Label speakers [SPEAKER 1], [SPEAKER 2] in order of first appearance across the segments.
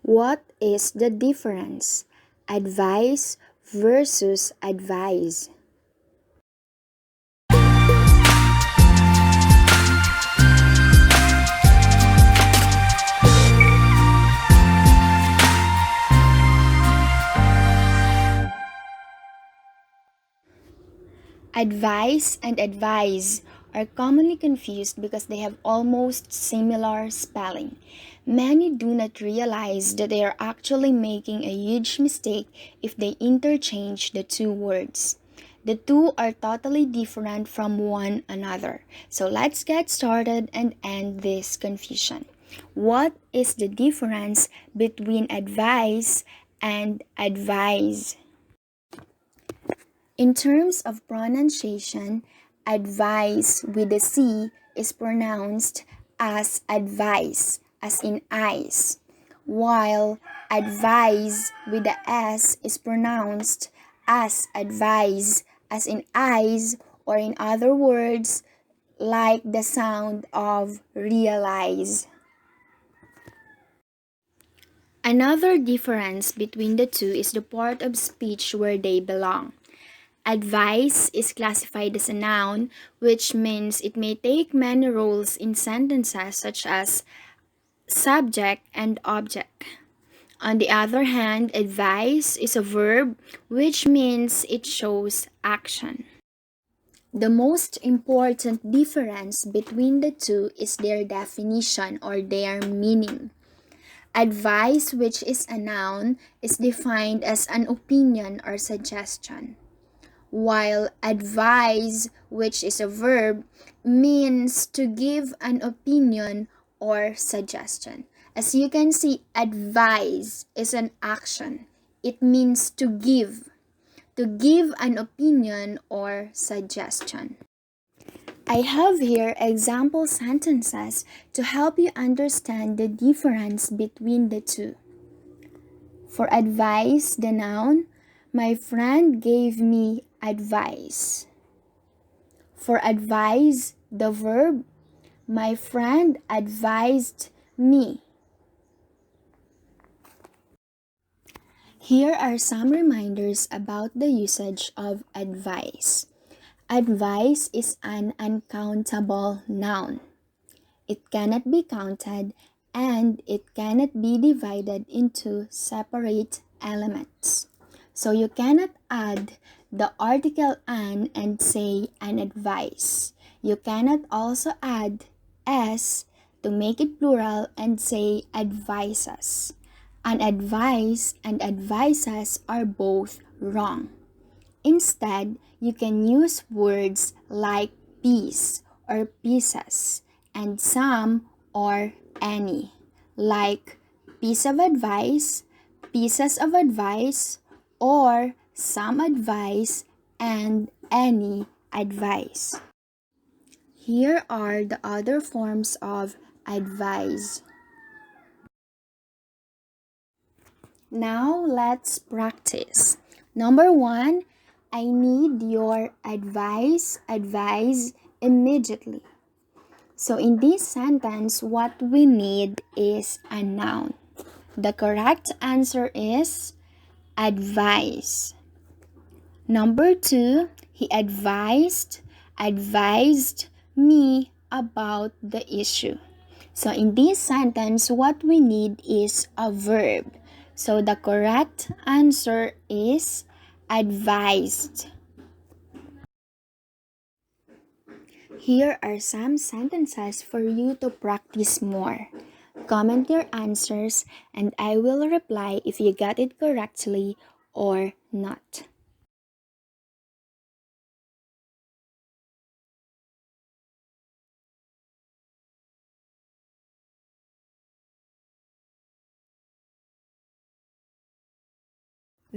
[SPEAKER 1] What is the difference? Advice versus advise. Advice and advise are commonly confused because they have almost similar spelling. Many do not realize that they are actually making a huge mistake if they interchange the two words. The two are totally different from one another. So let's get started and end this confusion. What is the difference between advise and advise? In terms of pronunciation, advice with a C is pronounced as advice, as in eyes, while advise with the S is pronounced as advise, as in eyes, or in other words, like the sound of realize. Another difference between the two is the part of speech where they belong. Advice is classified as a noun, which means it may take many roles in sentences such as subject and object. On the other hand, advise is a verb, which means it shows action. The most important difference between the two is their definition or their meaning. Advice, which is a noun, is defined as an opinion or suggestion, while advise, which is a verb, means to give an opinion or suggestion. As you can see, advise is an action. It means to give an opinion or suggestion. I have here example sentences to help you understand the difference between the two. For advice, the noun, my friend gave me advice. For advise, the verb, my friend advised me. Here are some reminders about the usage of advice. Advice is an uncountable noun. It cannot be counted and it cannot be divided into separate elements. So you cannot add the article an and say an advice. You cannot also add s to make it plural and say advices. An advice and advices are both wrong. Instead, you can use words like piece or pieces and some or any, like piece of advice, pieces of advice, or some advice and any advice. Here are the other forms of advice. Now let's practice. Number 1, I need your advice immediately. So in this sentence, what we need is a noun. The correct answer is advice. Number 2, he advised me about the issue. So in this sentence, what we need is a verb. So the correct answer is advised. Here are some sentences for you to practice more. Comment your answers and I will reply if you got it correctly or not.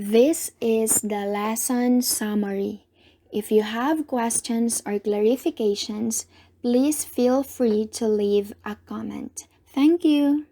[SPEAKER 1] This is the lesson summary. If you have questions or clarifications, please feel free to leave a comment. Thank you.